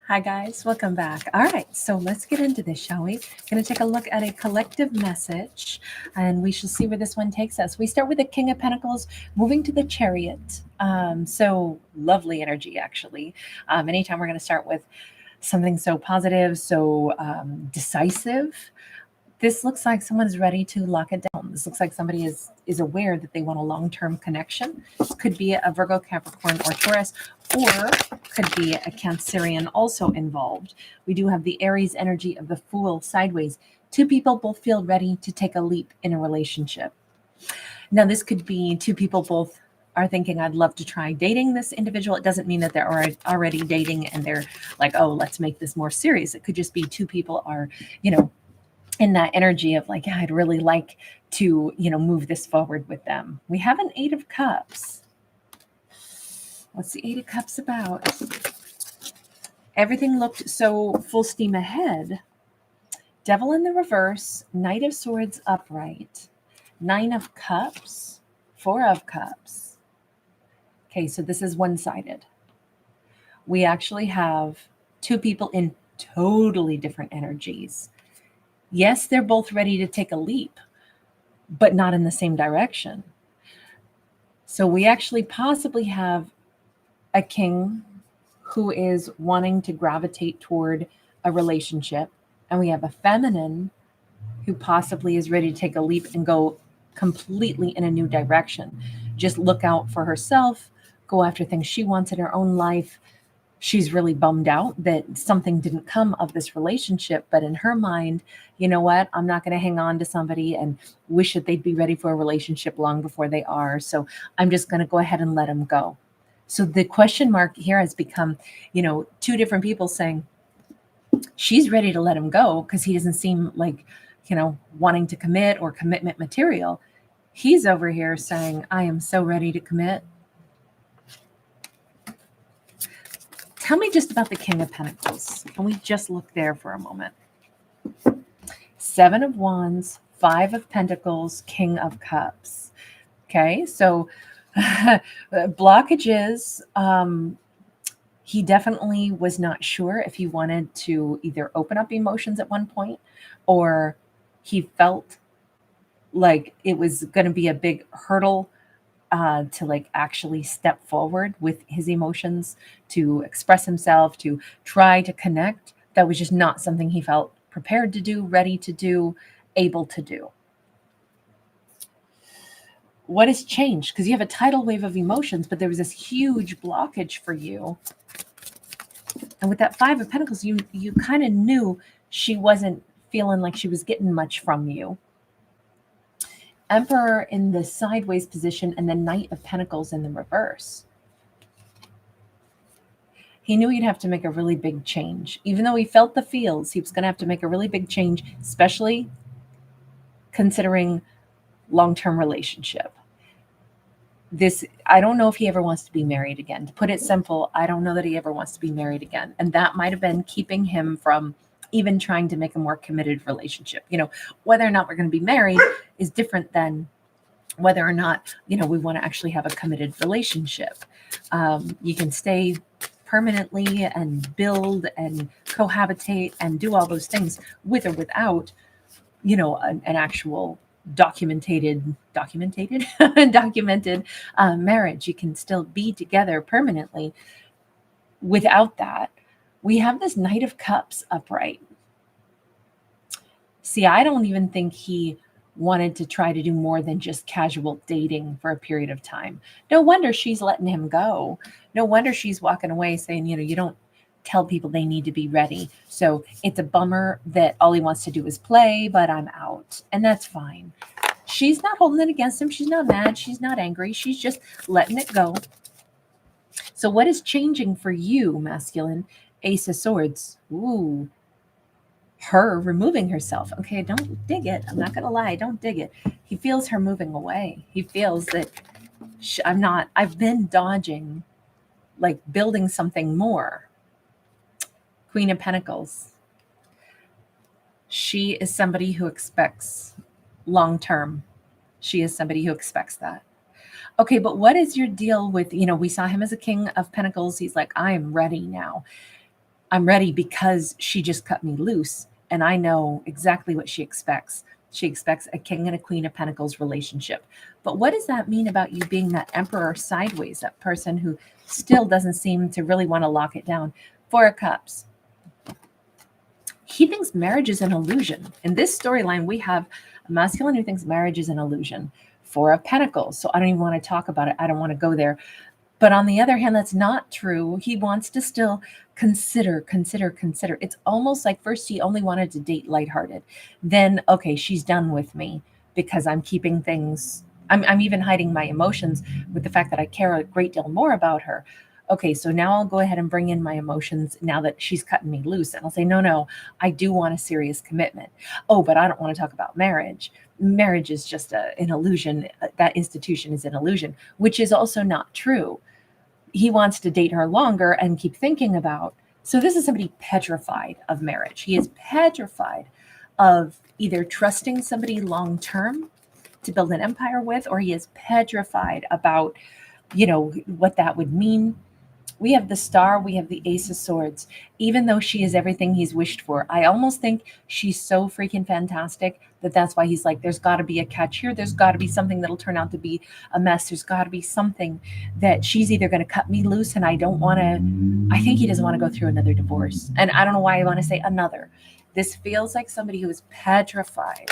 Hi guys, welcome back. All right, so let's get into this, shall we? Going to take a look at a collective message and we shall see where this one takes us. We start with the King of Pentacles moving to the Chariot. So lovely energy, actually. Anytime we're going to start with something so positive, so decisive, this looks like someone's ready to lock it down. This looks like somebody is aware that they want a long-term connection. This could be a Virgo, Capricorn, or Taurus, or could be a Cancerian also involved. We do have the Aries energy of the Fool sideways. Two people both feel ready to take a leap in a relationship. Now, this could be two people both are thinking, I'd love to try dating this individual. It doesn't mean that they're already dating and they're like, oh, let's make this more serious. It could just be two people are, in that energy of like, yeah, I'd really like to, move this forward with them. We have an Eight of Cups. What's the Eight of Cups about? Everything looked so full steam ahead. Devil in the reverse, Knight of Swords upright, Nine of Cups, Four of Cups. Okay, so this is one-sided. We actually have two people in totally different energies. Yes, they're both ready to take a leap, but not in the same direction. So we actually possibly have a king who is wanting to gravitate toward a relationship, and we have a feminine who possibly is ready to take a leap and go completely in a new direction. Just look out for herself, go after things she wants in her own life. She's really bummed out that something didn't come of this relationship, but in her mind, you know what? I'm not going to hang on to somebody and wish that they'd be ready for a relationship long before they are. So I'm just going to go ahead and let them go. So the question mark here has become, two different people saying she's ready to let him go because he doesn't seem like, wanting to commit or commitment material. He's over here saying, I am so ready to commit. Tell me just about the King of Pentacles. Can we just look there for a moment? Seven of Wands, Five of Pentacles, King of Cups. Okay, so blockages. He definitely was not sure if he wanted to either open up emotions at one point or he felt like it was going to be a big hurdle to like actually step forward with his emotions, to express himself, to try to connect. That was just not something he felt prepared to do, ready to do, able to do. What has changed? Because you have a tidal wave of emotions, but there was this huge blockage for you. And with that Five of Pentacles, you kind of knew she wasn't feeling like she was getting much from you. Emperor in the sideways position and the Knight of Pentacles in the reverse. He knew he'd have to make a really big change. Even though he felt the feels, he was going to have to make a really big change, especially considering long-term relationship. I don't know if he ever wants to be married again. To put it simple, I don't know that he ever wants to be married again. And that might have been keeping him from even trying to make a more committed relationship. Whether or not we're going to be married is different than whether or not, we want to actually have a committed relationship. You can stay permanently and build and cohabitate and do all those things with or without, an actual documented marriage. You can still be together permanently. Without that, we have this Knight of Cups upright. See, I don't even think he wanted to try to do more than just casual dating for a period of time. No wonder she's letting him go. No wonder she's walking away saying, you don't tell people they need to be ready. So it's a bummer that all he wants to do is play, but I'm out. And that's fine. She's not holding it against him. She's not mad. She's not angry. She's just letting it go. So what is changing for you, masculine? Ace of Swords. Ooh. Her removing herself. Okay, don't dig it. I'm not going to lie. Don't dig it. He feels her moving away. He feels that I've been dodging, like building something more. Queen of Pentacles. She is somebody who expects long term. She is somebody who expects that. Okay, but what is your deal with, we saw him as a King of Pentacles. He's like, I am ready now. I'm ready because she just cut me loose and I know exactly what she expects. She expects a king and a queen of pentacles relationship. But what does that mean about you being that emperor sideways, that person who still doesn't seem to really want to lock it down? Four of Cups. He thinks marriage is an illusion. In this storyline, we have a masculine who thinks marriage is an illusion. Four of Pentacles. So I don't even want to talk about it. I don't want to go there. But on the other hand, that's not true. He wants to still consider. It's almost like first he only wanted to date lighthearted. Then, okay, she's done with me because I'm keeping things, I'm even hiding my emotions with the fact that I care a great deal more about her. Okay, so now I'll go ahead and bring in my emotions now that she's cutting me loose. And I'll say, no, I do want a serious commitment. Oh, but I don't want to talk about marriage. Marriage is just an illusion. That institution is an illusion, which is also not true. He wants to date her longer and keep thinking about. So this is somebody petrified of marriage. He is petrified of either trusting somebody long term to build an empire with, or he is petrified about, what that would mean. We have the Star, we have the Ace of Swords. Even though she is everything he's wished for, I almost think she's so freaking fantastic that's why he's like, there's got to be a catch here. There's got to be something that'll turn out to be a mess. There's got to be something that she's either going to cut me loose, and I think he doesn't want to go through another divorce. And I don't know why I want to say another. This feels like somebody who is petrified.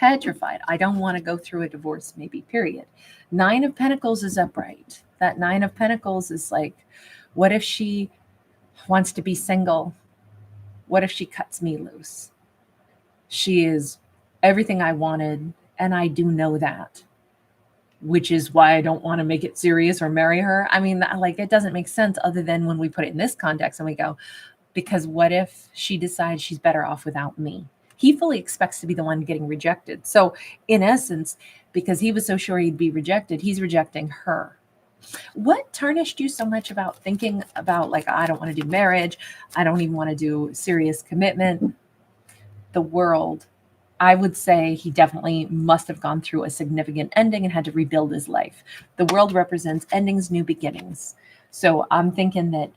I don't want to go through a divorce, maybe, period. Nine of Pentacles is upright. That Nine of Pentacles is like, what if she wants to be single? What if she cuts me loose? She is everything I wanted, and I do know that, which is why I don't want to make it serious or marry her. I mean, like, it doesn't make sense other than when we put it in this context and we go, because what if she decides she's better off without me? He fully expects to be the one getting rejected. So in essence, because he was so sure he'd be rejected, he's rejecting her. What tarnished you so much about thinking about, like, I don't want to do marriage. I don't even want to do serious commitment. The world. I would say he definitely must have gone through a significant ending and had to rebuild his life. The world represents endings, new beginnings. So I'm thinking that,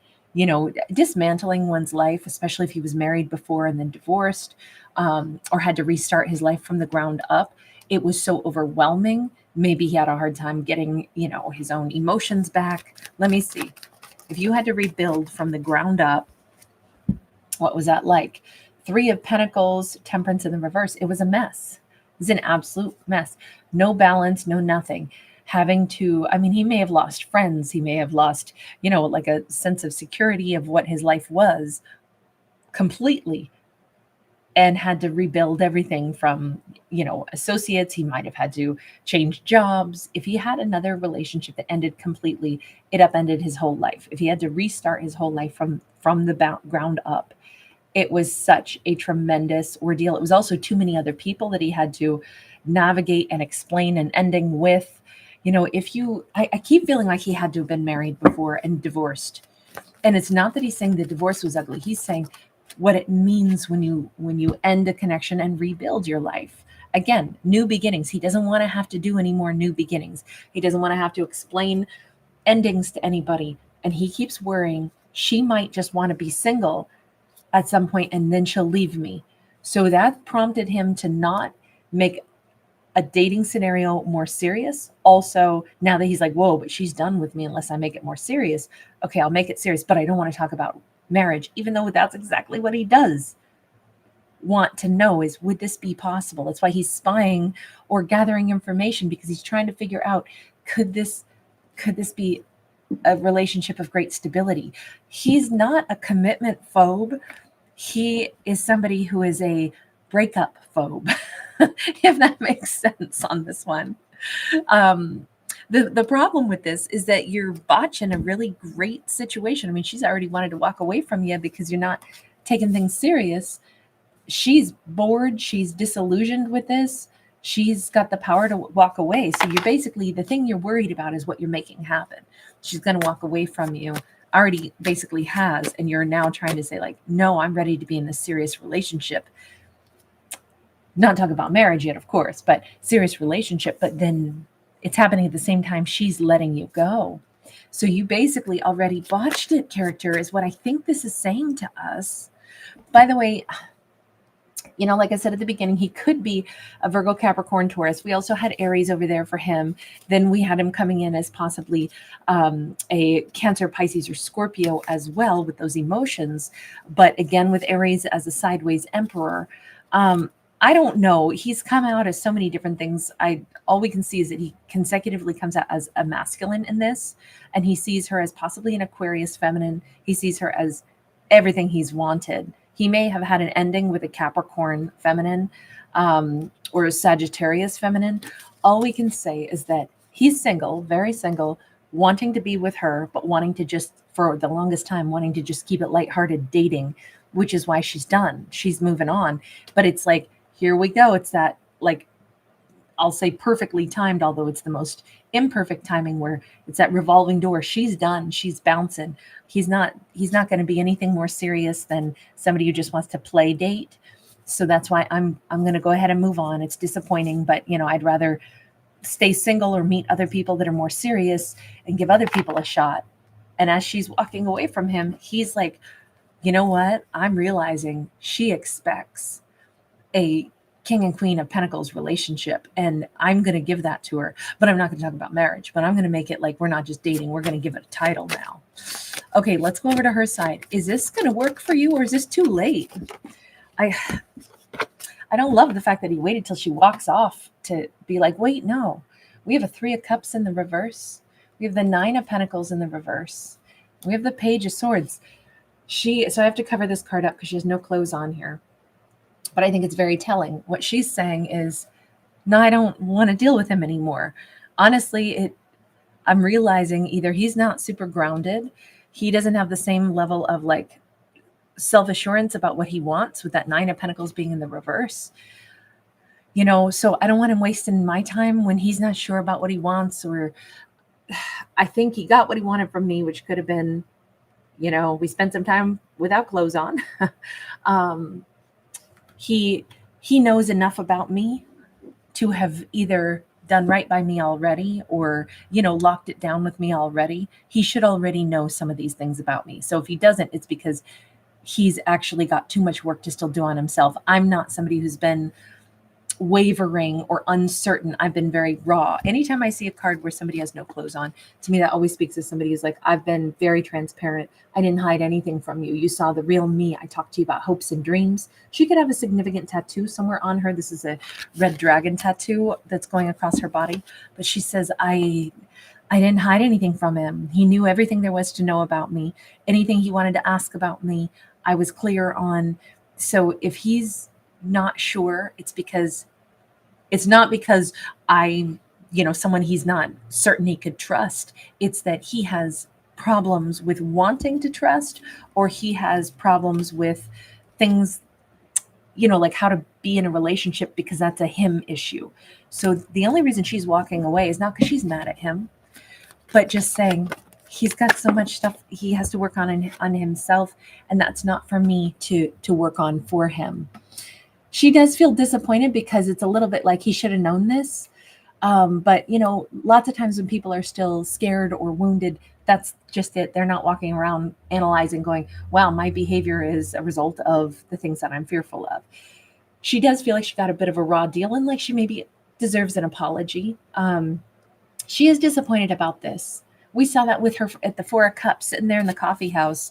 dismantling one's life, especially if he was married before and then divorced, or had to restart his life from the ground up, it was so overwhelming. Maybe he had a hard time getting, his own emotions back. Let me see. If you had to rebuild from the ground up, what was that like? Three of Pentacles, Temperance in the reverse. It was a mess. It was an absolute mess. No balance, no nothing. Having to, he may have lost friends. He may have lost, like a sense of security of what his life was completely, and had to rebuild everything from, associates. He might have had to change jobs. If he had another relationship that ended completely, it upended his whole life. If he had to restart his whole life from the ground up, it was such a tremendous ordeal. It was also too many other people that he had to navigate and explain an ending with. I keep feeling like he had to have been married before and divorced. And it's not that he's saying the divorce was ugly. He's saying what it means when you end a connection and rebuild your life. Again, new beginnings. He doesn't want to have to do any more new beginnings. He doesn't want to have to explain endings to anybody. And he keeps worrying she might just want to be single at some point and then she'll leave me. So that prompted him to not make a dating scenario more serious. Also, now that he's like, whoa, but she's done with me unless I make it more serious. Okay, I'll make it serious, but I don't want to talk about marriage, even though that's exactly what he does want to know is, would this be possible? That's why he's spying or gathering information, because he's trying to figure out, could this be a relationship of great stability? He's not a commitment phobe. He is somebody who is a breakup phobe, if that makes sense on this one. The problem with this is that you're botching a really great situation. She's already wanted to walk away from you because you're not taking things serious. She's bored. She's disillusioned with this. She's got the power to walk away. So you're basically, the thing you're worried about is what you're making happen. She's going to walk away from you, already basically has, and you're now trying to say, like, no, I'm ready to be in this serious relationship. Not talk about marriage yet, of course, but serious relationship. But then it's happening at the same time she's letting you go. So you basically already botched it, character, is what I think this is saying to us. By the way, like I said at the beginning, he could be a Virgo, Capricorn, Taurus. We also had Aries over there for him. Then we had him coming in as possibly a Cancer, Pisces, or Scorpio as well with those emotions. But again, with Aries as a sideways emperor, I don't know. He's come out as so many different things. All we can see is that he consecutively comes out as a masculine in this, and he sees her as possibly an Aquarius feminine. He sees her as everything he's wanted. He may have had an ending with a Capricorn feminine or a Sagittarius feminine. All we can say is that he's single, very single, wanting to be with her, but wanting to just, for the longest time, wanting to just keep it lighthearted dating, which is why she's done. She's moving on. But it's like, here we go. It's that, like, I'll say perfectly timed, although it's the most imperfect timing, where it's that revolving door. She's done. She's bouncing. He's not going to be anything more serious than somebody who just wants to play date. So that's why I'm going to go ahead and move on. It's disappointing, but I'd rather stay single or meet other people that are more serious and give other people a shot. And as she's walking away from him, he's like, you know what? I'm realizing she expects a King and Queen of Pentacles relationship, and I'm going to give that to her. But I'm not going to talk about marriage, but I'm going to make it like we're not just dating. We're going to give it a title now. Okay, let's go over to her side. Is this going to work for you, or is this too late? I don't love the fact that he waited till she walks off to be like, wait, no. We have a 3 of Cups in the reverse. We have the 9 of Pentacles in the reverse. We have the Page of Swords. So I have to cover this card up because she has no clothes on here. But I think it's very telling. What she's saying is, no, I don't want to deal with him anymore. Honestly, I'm realizing either he's not super grounded, he doesn't have the same level of like self-assurance about what he wants, with that 9 of Pentacles being in the reverse. So I don't want him wasting my time when he's not sure about what he wants. Or I think he got what he wanted from me, which could have been, we spent some time without clothes on. He knows enough about me to have either done right by me already or, locked it down with me already. He should already know some of these things about me. So if he doesn't, it's because he's actually got too much work to still do on himself. I'm not somebody who's been wavering or uncertain. I've been very raw. Anytime I see a card where somebody has no clothes on, to me that always speaks to somebody who's like, I've been very transparent. I didn't hide anything from you. You saw the real me. I talked to you about hopes and dreams. She could have a significant tattoo somewhere on her. This is a red dragon tattoo that's going across her body. But she says, I didn't hide anything from him. He knew everything there was to know about me. Anything he wanted to ask about me, I was clear on. So if he's not sure, it's not because I'm, someone he's not certain he could trust. It's that he has problems with wanting to trust, or he has problems with things, like how to be in a relationship, because that's a him issue. So the only reason she's walking away is not because she's mad at him, but just saying he's got so much stuff he has to work on himself, and that's not for me to work on for him. She does feel disappointed because it's a little bit like he should have known this. But, lots of times when people are still scared or wounded, that's just it. They're not walking around analyzing going, wow, my behavior is a result of the things that I'm fearful of. She does feel like she got a bit of a raw deal, and like she maybe deserves an apology. She is disappointed about this. We saw that with her at the 4 of Cups, sitting there in the coffee house,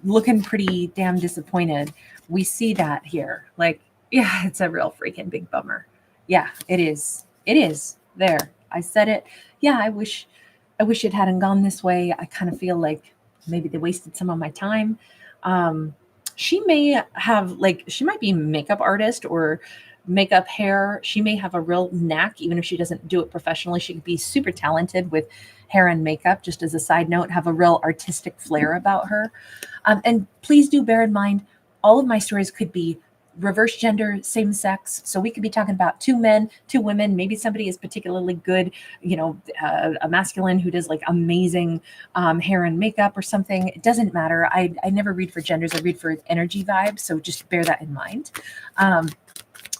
looking pretty damn disappointed. We see that here. Like, yeah, it's a real freaking big bummer. Yeah, it is. It is. There. I said it. Yeah, I wish it hadn't gone this way. I kind of feel like maybe they wasted some of my time. She may have, she might be a makeup artist or makeup hair. She may have a real knack, even if she doesn't do it professionally. She could be super talented with hair and makeup, just as a side note, have a real artistic flair about her. And please do bear in mind, all of my stories could be reverse gender, same sex. So we could be talking about 2 men, 2 women. Maybe somebody is particularly good, a masculine who does like amazing hair and makeup or something. It doesn't matter. I never read for genders. I read for energy vibes. So just bear that in mind.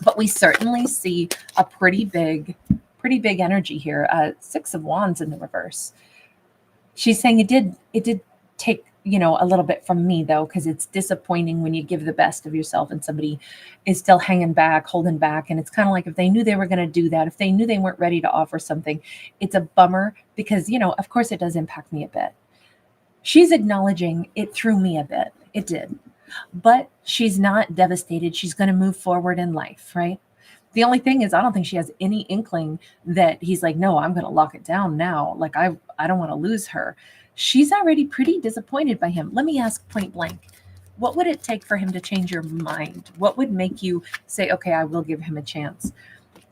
But we certainly see a pretty big energy here. 6 of Wands in the reverse. She's saying it did take, you know, a little bit from me though, because it's disappointing when you give the best of yourself and somebody is still hanging back, holding back. And it's kind of like if they knew they were going to do that, if they knew they weren't ready to offer something, it's a bummer because, you know, of course it does impact me a bit. She's acknowledging it threw me a bit. It did. But she's not devastated. She's going to move forward in life, right? The only thing is, I don't think she has any inkling that he's like, no, I'm going to lock it down now. Like, I don't want to lose her. She's already pretty disappointed by him. Let me ask point blank, what would it take for him to change your mind? What would make you say, okay, I will give him a chance?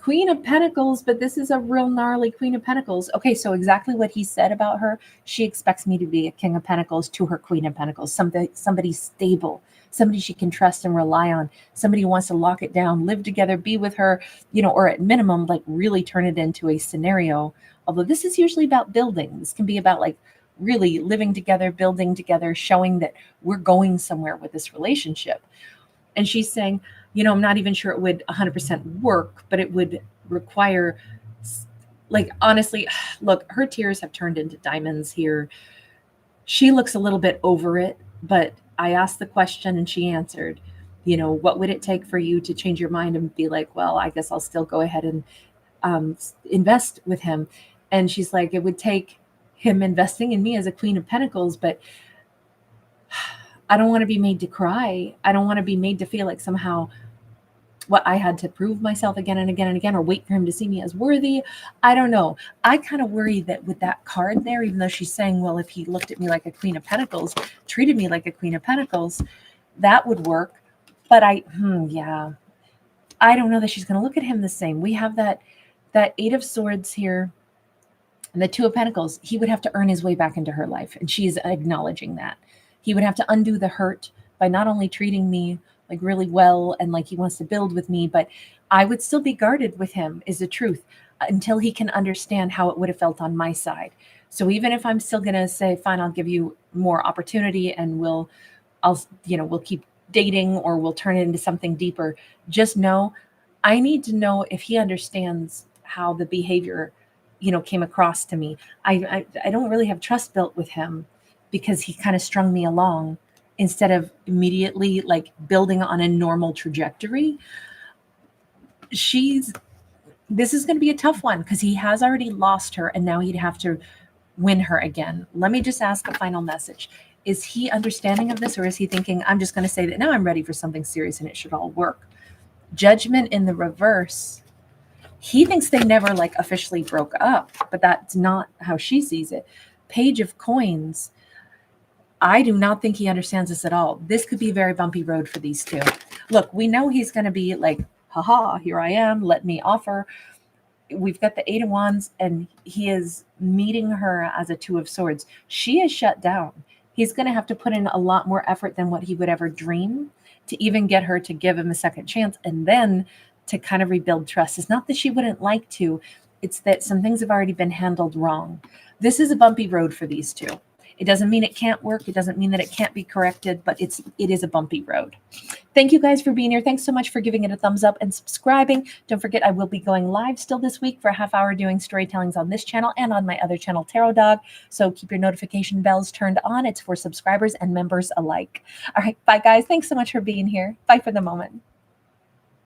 Queen of Pentacles, but this is a real gnarly Queen of Pentacles. Okay, so exactly what he said about her, she expects me to be a King of Pentacles to her Queen of Pentacles, somebody stable, somebody she can trust and rely on, somebody who wants to lock it down, live together, be with her, you know, or at minimum, like really turn it into a scenario. Although this is usually about building. This can be about like really living together, building together, showing that we're going somewhere with this relationship. And she's saying, you know, I'm not even sure it would 100% work, but it would require, like, honestly, look, her tears have turned into diamonds here. She looks a little bit over it, but I asked the question and she answered, you know, what would it take for you to change your mind and be like, well, I guess I'll still go ahead and invest with him. And she's like, it would take him investing in me as a Queen of Pentacles, but I don't want to be made to cry. I don't want to be made to feel like somehow what I had to prove myself again and again and again, or wait for him to see me as worthy. I don't know. I kind of worry that with that card there, even though she's saying, well, if he looked at me like a Queen of Pentacles, treated me like a Queen of Pentacles, that would work. But yeah, I don't know that she's going to look at him the same. We have that Eight of Swords here and the Two of Pentacles. He would have to earn his way back into her life. And she's acknowledging that. He would have to undo the hurt by not only treating me like really well and like he wants to build with me, but I would still be guarded with him, is the truth, until he can understand how it would have felt on my side. So even if I'm still going to say, fine, I'll give you more opportunity and we'll keep dating or we'll turn it into something deeper. Just know, I need to know if he understands how the behavior, you know, came across to me. I don't really have trust built with him because he kind of strung me along instead of immediately like building on a normal trajectory. This is going to be a tough one because he has already lost her and now he'd have to win her again. Let me just ask a final message. Is he understanding of this, or is he thinking, I'm just going to say that now I'm ready for something serious and it should all work? Judgment in the reverse. He thinks they never like officially broke up, but that's not how she sees it. Page of Coins. I do not think he understands this at all. This could be a very bumpy road for these two. Look, we know he's going to be like, haha, here I am, let me offer. We've got the Eight of Wands and he is meeting her as a Two of Swords. She is shut down. He's going to have to put in a lot more effort than what he would ever dream to even get her to give him a second chance and then to kind of rebuild trust. It's not that she wouldn't like to, it's that some things have already been handled wrong. This is a bumpy road for these two. It doesn't mean it can't work. It doesn't mean that it can't be corrected, but it is a bumpy road. Thank you guys for being here. Thanks so much for giving it a thumbs up and subscribing. Don't forget, I will be going live still this week for a half hour doing storytellings on this channel and on my other channel, Tarot Dog. So keep your notification bells turned on. It's for subscribers and members alike. All right, bye guys. Thanks so much for being here. Bye for the moment.